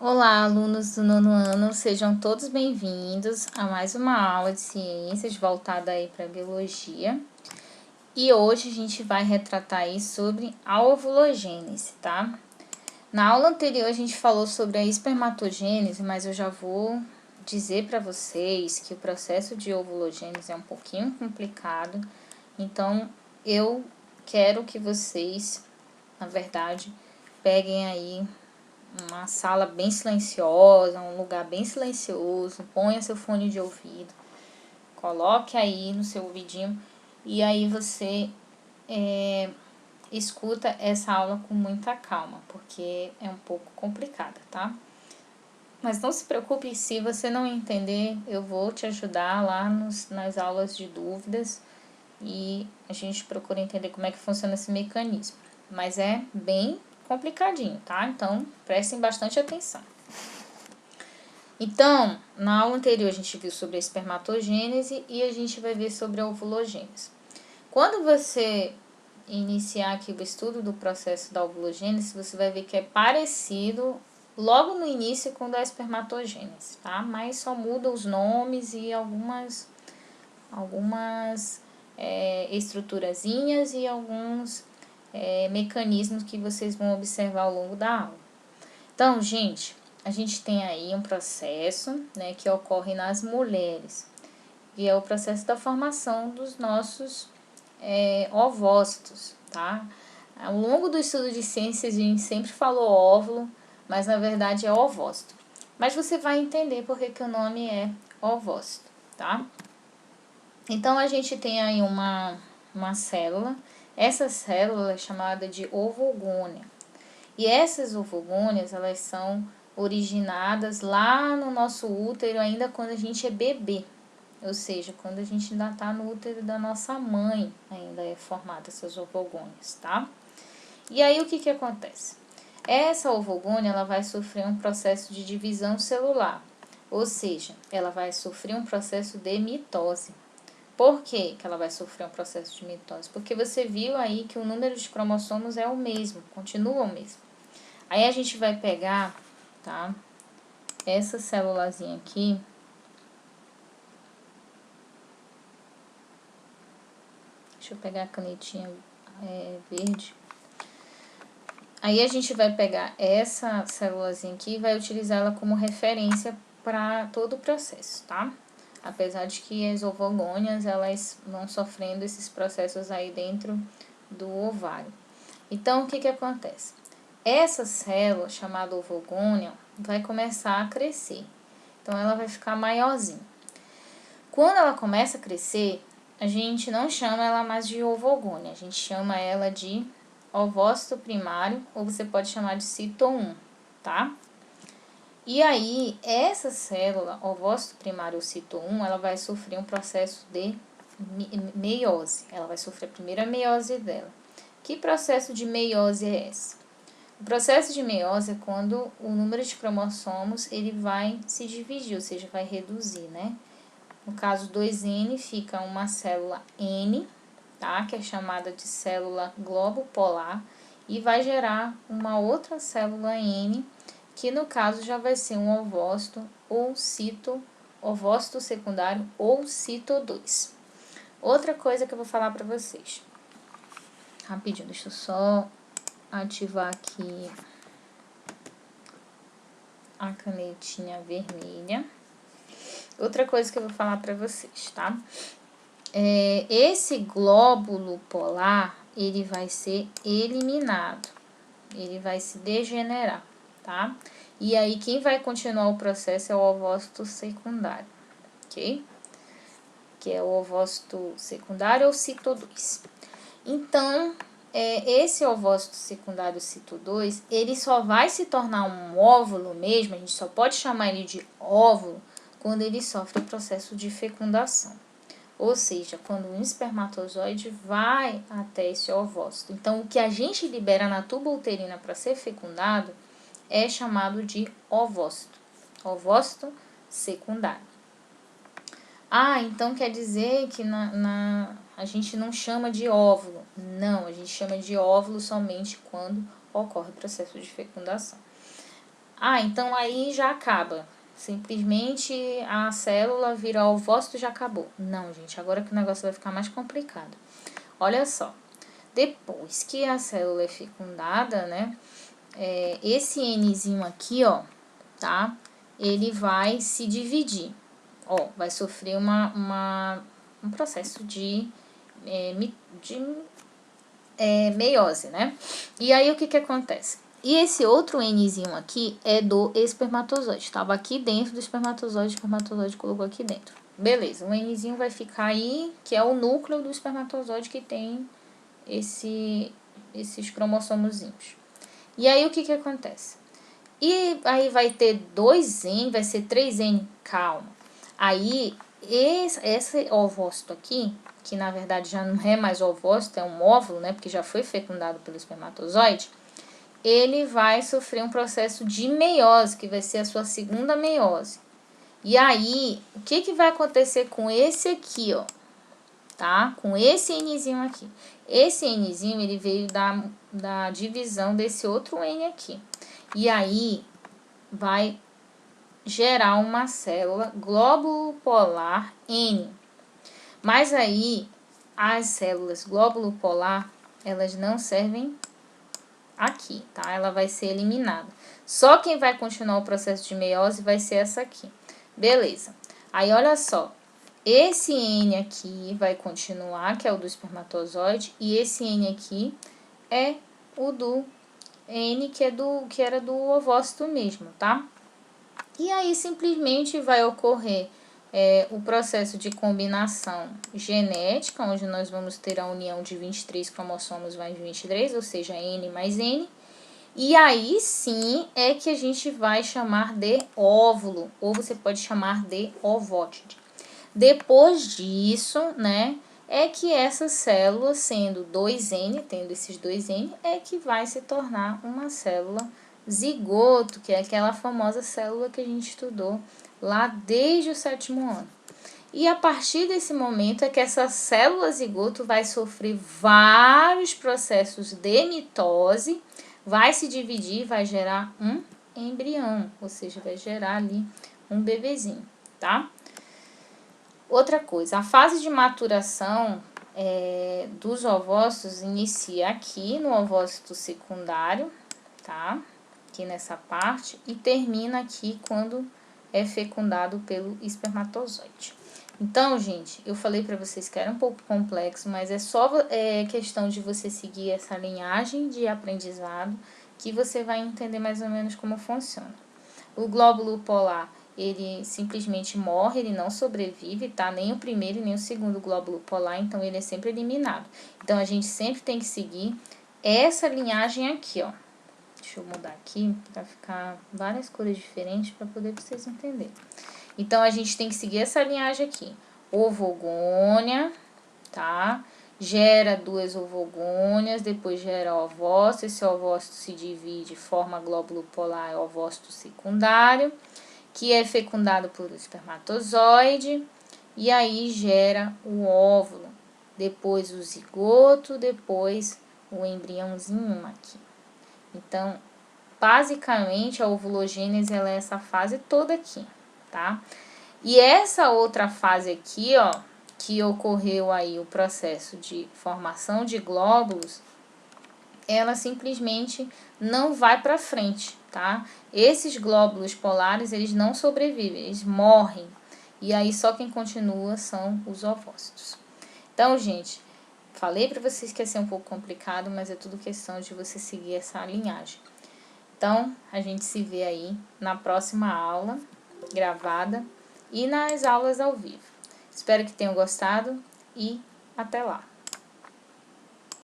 Olá, alunos do nono ano, sejam todos bem-vindos a mais uma aula de ciências voltada aí para biologia. E hoje a gente vai retratar aí sobre a ovulogênese, tá? Na aula anterior a gente falou sobre a espermatogênese, mas eu já vou dizer para vocês que o processo de ovulogênese é um pouquinho complicado. Então, eu quero que vocês, na verdade, peguem aí uma sala bem silenciosa, um lugar bem silencioso, ponha seu fone de ouvido, coloque aí no seu ouvidinho e aí você escuta essa aula com muita calma, porque é um pouco complicada, tá? Mas não se preocupe se você não entender, eu vou te ajudar lá nas aulas de dúvidas e a gente procura entender como é que funciona esse mecanismo. Mas é bem complicadinho, tá? Então, prestem bastante atenção. Então, na aula anterior a gente viu sobre a espermatogênese e a gente vai ver sobre a ovulogênese. Quando você iniciar aqui o estudo do processo da ovulogênese, você vai ver que é parecido logo no início com o da espermatogênese, tá? Mas só muda os nomes e algumas estruturazinhas e alguns mecanismos que vocês vão observar ao longo da aula. Então, gente, a gente tem aí um processo, né, que ocorre nas mulheres, e é o processo da formação dos nossos ovócitos, tá? Ao longo do estudo de ciências, a gente sempre falou óvulo, mas na verdade é ovócito. Mas você vai entender por que o nome é ovócito, tá? Então, a gente tem aí uma célula. Essa célula é chamada de ovogônia. E essas ovogônias, elas são originadas lá no nosso útero, ainda quando a gente é bebê. Ou seja, quando a gente ainda está no útero da nossa mãe, ainda é formada essas ovogônias, tá? E aí, o que acontece? Essa ovogônia, ela vai sofrer um processo de divisão celular. Ou seja, ela vai sofrer um processo de mitose. Por que ela vai sofrer um processo de mitose? Porque você viu aí que o número de cromossomos é o mesmo, continua o mesmo. Aí a gente vai pegar, tá? Essa célulazinha aqui. Deixa eu pegar a canetinha verde. Aí a gente vai pegar essa célulazinha aqui e vai utilizá-la como referência para todo o processo, tá? Apesar de que as ovogônias, elas vão sofrendo esses processos aí dentro do ovário. Então, o que acontece? Essa célula, chamada ovogônia, vai começar a crescer. Então, ela vai ficar maiorzinha. Quando ela começa a crescer, a gente não chama ela mais de ovogônia, a gente chama ela de ovócito primário, ou você pode chamar de cito 1, tá? E aí, essa célula, ovócito primário ou cito 1, ela vai sofrer um processo de meiose. Ela vai sofrer a primeira meiose dela. Que processo de meiose é esse? O processo de meiose é quando o número de cromossomos ele vai se dividir, ou seja, vai reduzir, né? No caso 2N fica uma célula N, tá? Que é chamada de célula globo polar, e vai gerar uma outra célula N, que no caso já vai ser um ovócito ou cito, ovócito secundário ou cito 2. Outra coisa que eu vou falar para vocês. Rapidinho, deixa eu só ativar aqui a canetinha vermelha. Outra coisa que eu vou falar para vocês, tá? Esse glóbulo polar, ele vai ser eliminado. Ele vai se degenerar, tá? E aí, quem vai continuar o processo é o ovócito secundário, ok? Que é o ovócito secundário ou cito 2. Então, esse ovócito secundário cito 2, ele só vai se tornar um óvulo mesmo, a gente só pode chamar ele de óvulo quando ele sofre o processo de fecundação. Ou seja, quando um espermatozoide vai até esse ovócito. Então, o que a gente libera na tuba uterina para ser fecundado é chamado de ovócito. Ovócito secundário. Então quer dizer que a gente não chama de óvulo. Não, a gente chama de óvulo somente quando ocorre o processo de fecundação. Ah, então aí já acaba. Simplesmente a célula vira ovócito e já acabou. Não, gente, agora que o negócio vai ficar mais complicado. Olha só, depois que a célula é fecundada, né, esse Nzinho aqui, ó, tá? Ele vai se dividir, ó, vai sofrer um processo de meiose, né? E aí o que acontece? E esse outro Nzinho aqui é do espermatozoide. Estava aqui dentro do espermatozoide, o espermatozoide colocou aqui dentro. Beleza, o Nzinho vai ficar aí, que é o núcleo do espermatozoide que tem esses cromossomozinhos. E aí o que acontece? E aí vai ter 2N, vai ser 3N, calma. Aí esse ovócito aqui, que na verdade já não é mais ovócito, é um óvulo, né, porque já foi fecundado pelo espermatozoide, ele vai sofrer um processo de meiose, que vai ser a sua segunda meiose. E aí, o que vai acontecer com esse aqui, ó? Tá? Com esse Nzinho aqui. Esse Nzinho, ele veio da divisão desse outro N aqui. E aí, vai gerar uma célula glóbulo polar N. Mas aí, as células glóbulo polar, elas não servem aqui, tá? Ela vai ser eliminada. Só quem vai continuar o processo de meiose vai ser essa aqui. Beleza. Aí, olha só. Esse N aqui vai continuar, que é o do espermatozoide, e esse N aqui é o do N, que era do ovócito mesmo, tá? E aí, simplesmente vai ocorrer o processo de combinação genética, onde nós vamos ter a união de 23 cromossomos mais 23, ou seja, N mais N. E aí sim é que a gente vai chamar de óvulo, ou você pode chamar de ovótide. Depois disso, né, é que essa célula, sendo 2N, tendo esses 2N, é que vai se tornar uma célula zigoto, que é aquela famosa célula que a gente estudou lá desde o 7º ano. E a partir desse momento é que essa célula zigoto vai sofrer vários processos de mitose, vai se dividir, vai gerar um embrião, ou seja, vai gerar ali um bebezinho, tá? Outra coisa, a fase de maturação dos ovócitos inicia aqui no ovócito secundário, tá? Aqui nessa parte, e termina aqui quando é fecundado pelo espermatozoide. Então, gente, eu falei para vocês que era um pouco complexo, mas é só questão de você seguir essa linhagem de aprendizado que você vai entender mais ou menos como funciona. O glóbulo polar, ele simplesmente morre, ele não sobrevive, tá? Nem o primeiro e nem o segundo glóbulo polar, então ele é sempre eliminado. Então, a gente sempre tem que seguir essa linhagem aqui, ó. Deixa eu mudar aqui para ficar várias cores diferentes para poder vocês entenderem. Então, a gente tem que seguir essa linhagem aqui. Ovogônia, tá? Gera 2 ovogônias, depois gera ovócito. Esse ovócito se divide, forma glóbulo polar, é ovócito secundário, que é fecundado por espermatozoide, e aí gera o óvulo. Depois o zigoto, depois o embriãozinho aqui. Então, basicamente, a ovulogênese ela é essa fase toda aqui, tá? E essa outra fase aqui, ó, que ocorreu aí o processo de formação de glóbulos, ela simplesmente não vai para frente, tá? Esses glóbulos polares, eles não sobrevivem, eles morrem. E aí só quem continua são os ovócitos. Então, gente, falei para vocês que ia ser um pouco complicado, mas é tudo questão de você seguir essa linhagem. Então, a gente se vê aí na próxima aula gravada e nas aulas ao vivo. Espero que tenham gostado e até lá!